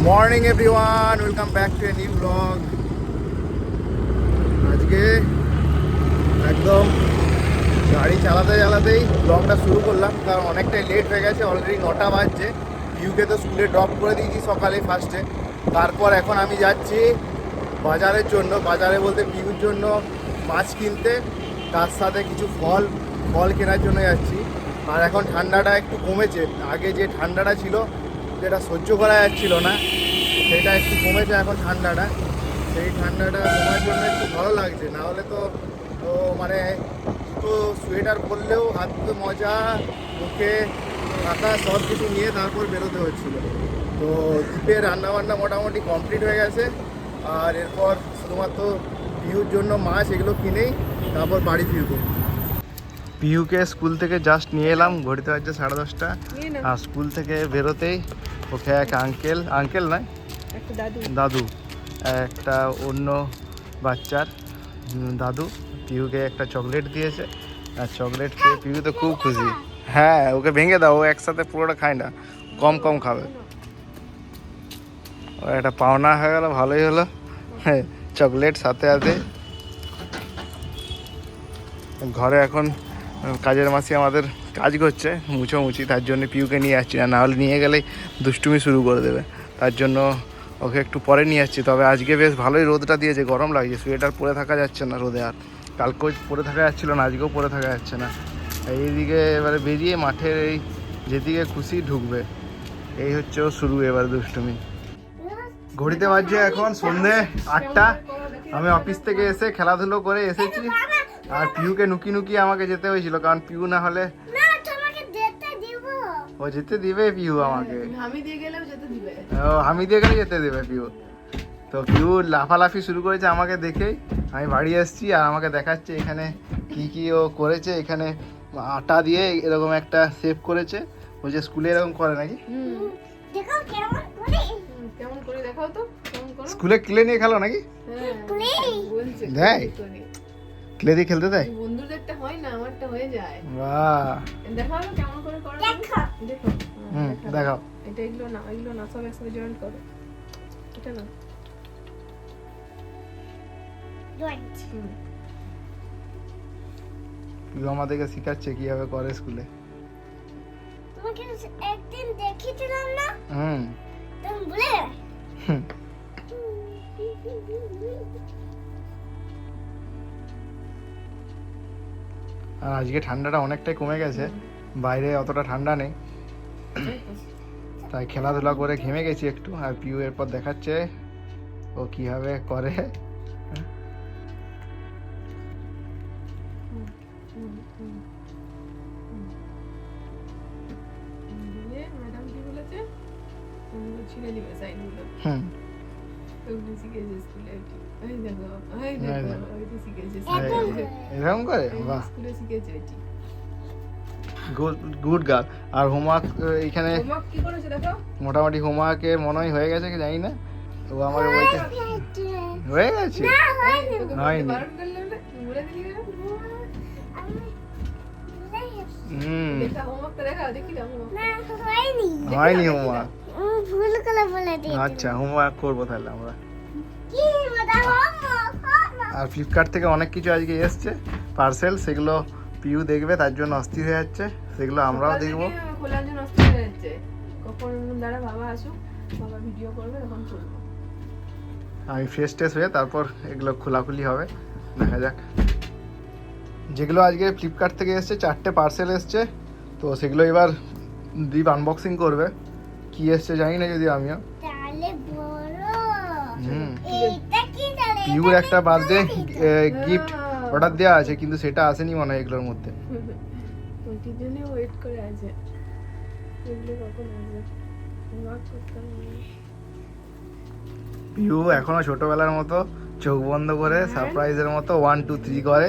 Morning everyone, welcome back to a new blog. আজকে একদম গাড়ি চালাতে চালাতেই ব্লগটা শুরু করলাম, কারণ অনেকটাই লেট হয়ে গেছে। অলরেডি 9টা বাজছে। পিউকে তো স্কুলে ড্রপ করে দিয়েছি সকালে ফার্স্টে। তারপর এখন আমি যাচ্ছি বাজারের জন্য, বাজারে বলতে পিউর জন্য মাছ কিনতে, তার সাথে কিছু ফল কেনার জন্য যাচ্ছি। আর এখন ঠান্ডাটা একটু কমেছে, আগে যে ঠান্ডাটা ছিল যেটা সহ্য করা যাচ্ছিল না সেটা একটু কমেছে এখন ঠান্ডাটা। সেই ঠান্ডাটা কমার জন্য একটু ভালো লাগছে, না হলে তো মানে তো সোয়েটার পরলেও হাতে মজা, মুখে ঢাকা সব কিছু নিয়ে তারপর বেরোতে হচ্ছিলো। তো দ্বীপের রান্নাবান্না মোটামুটি কমপ্লিট হয়ে গেছে। আর এরপর শুধুমাত্র পিউর জন্য মাছ এগুলো কিনেই তারপর বাড়ি ফিরবো। পিউকে স্কুল থেকে জাস্ট নিয়ে এলাম, ঘড়িতে হচ্ছে 10:30। আর স্কুল থেকে বেরোতেই ওকে এক আঙ্কেল নয়, দাদু, একটা অন্য বাচ্চার দাদু পিউকে একটা চকলেট দিয়েছে। আর চকলেট খেয়ে পিউ তো খুব খুশি। হ্যাঁ, ওকে ভেঙে দাও, ও একসাথে পুরোটা খায় না, কম কম খাবে। ও একটা পাওনা হয়ে গেল, ভালোই হলো। হ্যাঁ, চকলেট সাথে সাথে। ঘরে এখন কাজের মাসি আমাদের কাজ করছে মুছোমুছি, তার জন্য পিউকে নিয়ে আসছি না, নাহলে নিয়ে গেলেই দুষ্টুমি শুরু করে দেবে। তার জন্য ওকে একটু পরে নিয়ে আসছি। তবে আজকে বেশ ভালোই রোদটা দিয়েছে, গরম লাগছে, সোয়েটার পরে থাকা যাচ্ছে না রোদে। আর কালকেও পরে থাকা যাচ্ছিলো না, আজকেও পরে থাকা যাচ্ছে না। এইদিকে এবারে বেরিয়ে মাঠের এই যেদিকে খুশি ঢুকবে, এই হচ্ছে ও শুরু এবার দুষ্টুমি। ঘড়িতে বাজছে এখন সন্ধ্যে 8টা। আমি অফিস থেকে এসে খেলাধুলো করে এসেছি। আর পিউকে নুকিয়ে আমাকে যেতে হয়েছিল, কারণ পিউ না হলে ও যেতে দিবে পিউ আমাকে। আমি দিয়ে গেলেও যেতে দিবে। ও আমি দিয়ে গেলে যেতে দেবে পিউ। তো পিউ লাফালাফি শুরু করেছে আমাকে দেখেই। আমি বাড়ি এসেছি আর আমাকে দেখাচ্ছে এখানে কি ও করেছে। এখানে আটা দিয়ে এরকম একটা শেপ করেছে, ও যে স্কুলে এরকম করে নাকি। কেমন করে দেখাও তো, কেমন করো। স্কুলে ক্লে নিয়ে খেলো নাকি? দেয় ক্লে দিয়ে খেলতে দেয়? বন্ধুদেরটা হয় না, আমারটা হয়ে যায়। বাহ, দেখাও কেমন করে করো। দেখো দেখাও। এটা এগুলো না সব একসাথে জয়েন্ট করো। এটা না পিউ আমাদেরকে শিখাচ্ছে কিভাবে করে স্কুলে। তোমাকে একদিন দেখিয়েছিলাম না? হুম, তুমি ভুলে আর আজকে ঠান্ডাটা অনেকটাই কমে গেছে, বাইরে অতটা ঠান্ডা নেই, তাই খেলাধুলা করে ঘেমে গেছি একটু। আর পিউ এরপর দেখাচ্ছে ও কিভাবে করে। ম্যাডাম কি বলেছে, ছিঁড়ে দিবে সাইনগুলো। ওগুলো শিখেছে স্কুলে। এই দেখো, ওইটা শিখেছে এরকম করে। বাহ, স্কুলে শিখেছে এটি। Good girl. আর হোমওয়ার্ক এখানে হোমওয়ার্ক কি করেছে দেখো। মোটামুটি হোমওয়ার্কে মনে হয় হয়ে গেছে কি জানি না। ও আমাকে বলছে হয়ে গেছে। হয়নি। দেখা হোমওয়ার্কটা দেখা, দেখি না হোমওয়ার্ক। হয়নি হোমওয়ার্ক। ভুল করে বলে দিই। আচ্ছা, হোমওয়ার্ক করবো তাহলে আমরা। কি বড় হোমওয়ার্ক। আর ফ্লিপকার্ট থেকে অনেক কিছু আজকে এসছে পার্সেল, সেগুলো পিউ দেখবে, তার জন্য অস্থির হয়ে যাচ্ছে। সেগুলো আমরাও দেখবো। খোলার জন্য অস্থির হয়ে যাচ্ছে। কখন দাঁড়া বাবা আসুক, বাবা ভিডিও করবে, তখন খুলবো। আমি ফ্রেশ ট্রেশ হয়ে তারপর এগুলো খোলাখুলি হবে, দেখা যাক। যেগুলো আজকে ফ্লিপকার্ট থেকে এসছে 4টে পার্সেল এসছে, তো সেগুলো এবার দীপ আনবক্সিং করবে। কি এসছে জানি না, যদি আমিও। তাহলে বড় হুম, এটা কি তাহলে? পিউর একটা বার্থডে গিফট অর্ডার দেওয়া আছে, কিন্তু সেটা আসেনি মনে হয় এগুলোর মধ্যে। ওইটির জন্য ওয়েট করে আছে, এগুলো কখন আসবে হোমওয়ার্ক করতে হবে। পিউ এখনো ছোটবেলার মতো চোখ বন্ধ করে সারপ্রাইজের মতো 1 2 3 করে।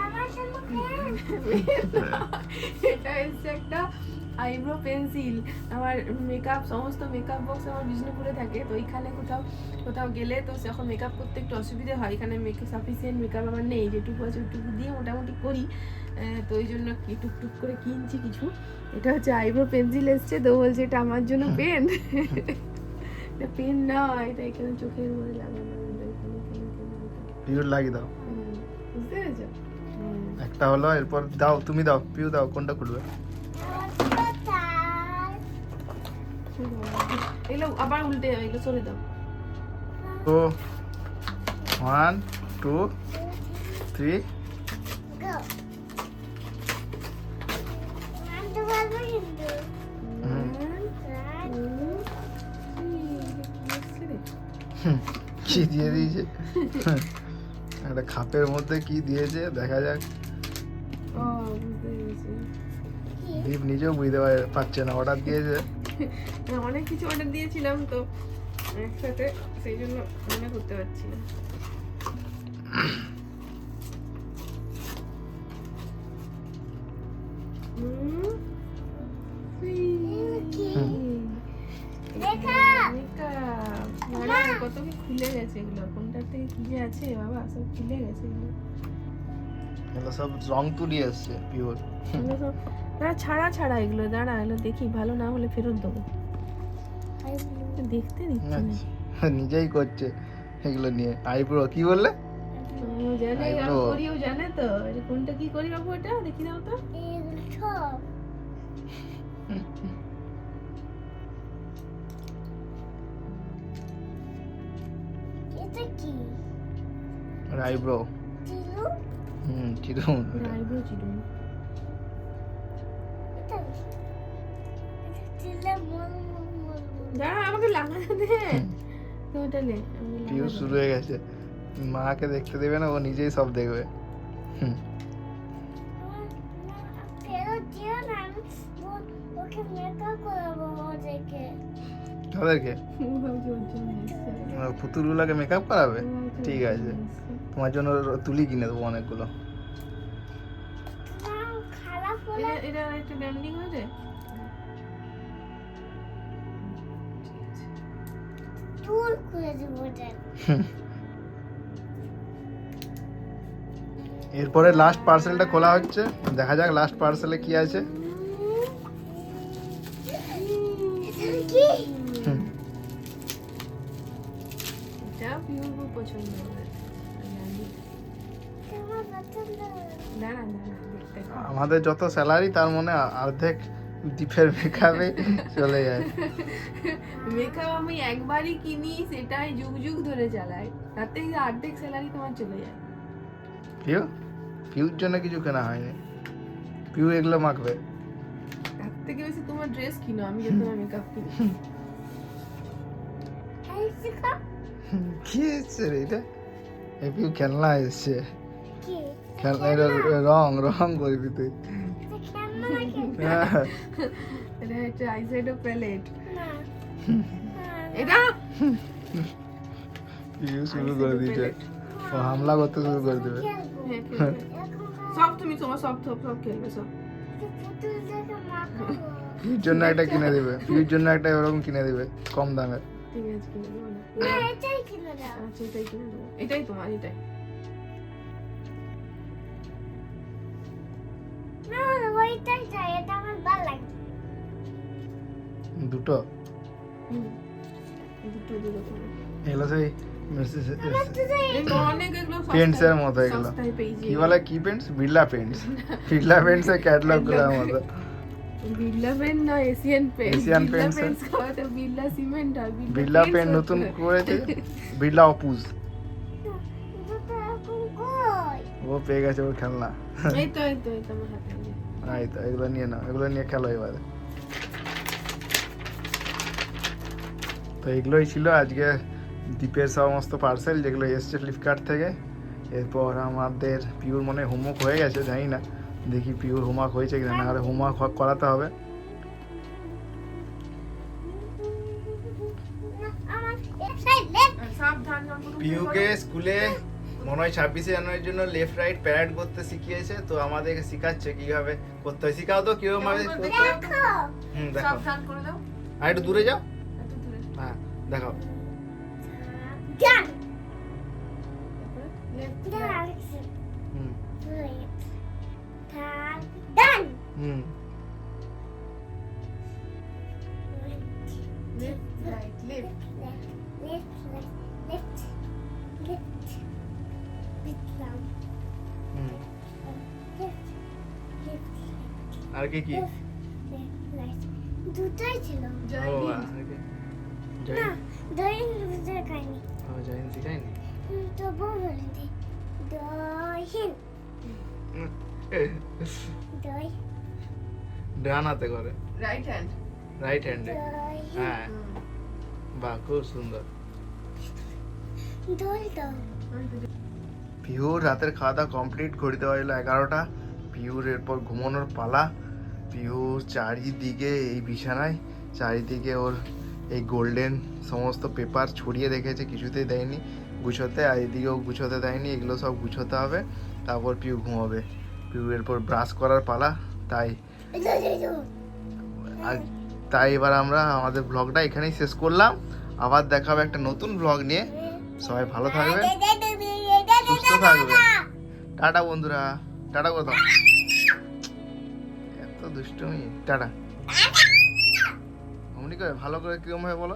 আমার সামনে এটা এসছে একটা আইব্রো পেন্সিল, আমার মেকআপ, সমস্ত মেকআপ বক্স আমার বিষ্ণুপুরে থাকে, তো ওইখানে কোথাও কোথাও গেলে তো যখন মেকআপ করতে একটু অসুবিধা হয়, এখানে সাফিসিয়েন্ট মেকআপ আমার নেই, যেটুকু আছে ওইটুকু দিয়ে মোটামুটি করি। তো ওই জন্য কি টুকটুক করে কিনছি কিছু। এটা হচ্ছে আইব্রো পেন্সিল এসছে, তো বলছে এটা আমার জন্য পেন। এটা পেন না, এটা এখানে চোখের মধ্যে লাগানো, পিউর লাগিয়ে দাও। বুঝতে পেরেছো? একটা হলো, এরপর দাও, তুমি দাও, পিউ দাও, কোনটা করবে? এগুলো আবার উল্টে যাবে, এগুলো সরে দাও। তো 1 2 3 Go. আনতে পারবো কিন্তু। কি দিয়ে দিয়েছে? একটা খাপের মধ্যে কি দিয়েছে দেখা যাক। ও বুঝতে পেরেছি। দীপ নিজেও বুঝতে পারছে না, অর্ডার দিয়েছে। অনেক কিছু অর্ডার দিয়েছিলাম তো একসাথে, সেই জন্য মনে করতে পারছি না। কত কি খুলে গেছে এগুলো, কোনটার থেকে কি যে আছে বাবা, সব খুলে গেছে এগুলো। এগুলো সব রং তুলি আসছে পিওর। এগুলো সব দাঁড়া, ছাড়া ছাড়া এগুলো, দাঁড়া এগুলো দেখি, ভালো না হলে ফেরত দেবো। দেখতে দিচ্ছে না। নিজেই করছে এগুলো নিয়ে। আইব্রো কি বললে? ও জানে, আমি eyebrow। করিও জানে তো, এটা কোনটা কি করি বাবু, এটা দেখি দাও তো। এগুলো সব। এটা কি? আইব্রো। চিলু? চিরুন। আইব্রো চিরুন। এটা চিলে মল মল মল। দাঁড়া আমাকে লাগাতে দে। তো ওটা নে, আমি পিউ লাগাবো। শুরু হয়ে গেছে। মাকে দেখতে দেবে না, ও নিজেই সব দেখবে। ফেরত দিও না, আমি ওকে মেকআপ করাবো ওদেরকে। তাদেরকে ও ভাবছে ওর জন্য এসছে। পুতুলগুলোকে মেকআপ করাবে? ও ভাবছে ঠিক ওর আছে, জন্য এসছে। তোমার জন্য তুলি কিনে দেবো অনেকগুলো। না, খারাপ হলে এটা একটা ব্যান্ডিং হয়েছে। চুল খুলে দেবো ওদের। এরপরে লাস্ট পার্সেলটা খোলা হচ্ছে, দেখা যাক লাস্ট পার্সেলে কি আছে। এটা কি? এটা পিউর খুব পছন্দ হবে। আমার পছন্দ। দাঁড়া দাঁড়া দেখতে থাক। আমাদের যত স্যালারি তার মনে অর্ধেক দীপের মেকআপে চলে যায়। মেকআপ আমি একবারই কিনি, সেটাই যুগ যুগ ধরে চালাই, তাতে অর্ধেক স্যালারি তোমার চলে যায়। পিউ, পিউর জন্য কিছু কেনা হয়নি। পিউ এগুলো মাখবে। তার থেকে বেশি তোমার ড্রেস কিনো, আমি যে তোমার মেকআপ কিনি। এই শিখা? কি এসছে রে এটা? এই পিউ খেলনা এসছে। কি? খেলনা, এটা রং রং করবি তুই। এটা খেলনা নাকি? হ্যাঁ। এটা হচ্ছে আইশ্যাডো প্যালেট। না। এটা পিউ শুরু করে দিয়েছে, ও হামলা করতে শুরু করে দেবে। খেলবো। হ্যাঁ, খেলবে। এখন সব তুমি তোমার সব সব সব খেলবে সব। পুতুলটাকে মাখাবো। পিউর জন্য একটা কিনে দিবে, পিউর জন্য একটা এরকম কিনে দিবে কম দামের। ঠিক আছে কিনে দেবো না। না, এটাই কিনে দাও। আচ্ছা এটাই কিনে দেবো, এটাই তোমার, এটাই। না, ওইটাই চাই, এটা আমার ভালো লাগে। দুটো দুটো দুটো করে। এগুলো সেই অনেক এগুলো পেন্টস এর মতো এগুলো। সস্তায় পেয়েছি। কি বলে, কি paints? Birla paints. Birla paints এর ক্যাটালগ গুলোর মতো। বিড়লা পেন না, Asian pen. Asian Birla paints paints খাওয়া তো বিড়লা সিমেন্ট আর বিড়লা পেন্টস পেন নতুন করেছে, বিড়লা অপুজ। দুটো এখন কই? ও পেয়ে গেছে ওর খেলনা। এই তো এই তো এই তো আমার হাতে আছে। এই তো এগুলো নিয়ে নাও, এগুলো নিয়ে খেলো এবারে। তো এগুলোই ছিল আজকে দীপের সমস্ত পার্সেল যেগুলো এসছে ফ্লিপকার্ট থেকে। এরপর আমাদের পিউর মনে হোমওয়ার্ক হয়ে গেছে, জানি না, দেখি পিউর হোমওয়ার্ক হয়েছে কিনা, না হলে হোমওয়ার্ক করাতে হবে। না, আমার এটাই লেট। সাবধান, যখন পিউকে স্কুলে মনে হয় 26শে জানুয়ারির জন্য লেফট রাইট প্যারেড করতে শিখিয়েছে, তো আমাদেরকে শেখাচ্ছে কিভাবে করতে হয়। শিখাও তো কিভাবে ভাবে করতে হয়। দেখো দেখো সাবধান করে দাও আর একটু দূরে যাও। এত দূরে হ্যাঁ দেখো ডান তারপরে লেফট ডান হুম ডান হুম লেফট রাইট লেফট হুম আর কি কি দুটাই ছিল জয় ও হিন্দ আর কি? না দই দুটো খাইনি জয় হিন্দ শিখায়নি? তো বউ বলে দি দই হিন্দ দই ডান হাতে করে, রাইট হ্যান্ড রাইট হ্যান্ডে। দই হ্যাঁ বাহ খুব সুন্দর। দই দাও পিহুর রাতের খাওয়া দাওয়া কমপ্লিট, ঘড়িতে বাজলো 11টা। পিহুর এরপর ঘুমানোর পালা। পিহু চারিদিকে এই বিছানায় চারিদিকে ওর এই গোল্ডেন সমস্ত পেপার ছড়িয়ে রেখেছে, কিছুতেই দেয়নি গুছোতে, আর এদিকেও গুছোতে দেয়নি। এগুলো সব গুছোতে হবে, তারপর পিহু ঘুমাবে। পিহু এরপর ব্রাশ করার পালা। আর তাই এবার আমরা আমাদের ব্লগটা এখানেই শেষ করলাম। আবার দেখা হবে একটা নতুন ব্লগ নিয়ে। সবাই ভালো থাকবেন, সুস্থ থাকবেন। টাটা বন্ধুরা, টাটা করে দাও। এত দুষ্টুমি, টাটা। অমনি করে ভালো করে কিরম ভাবে বলো।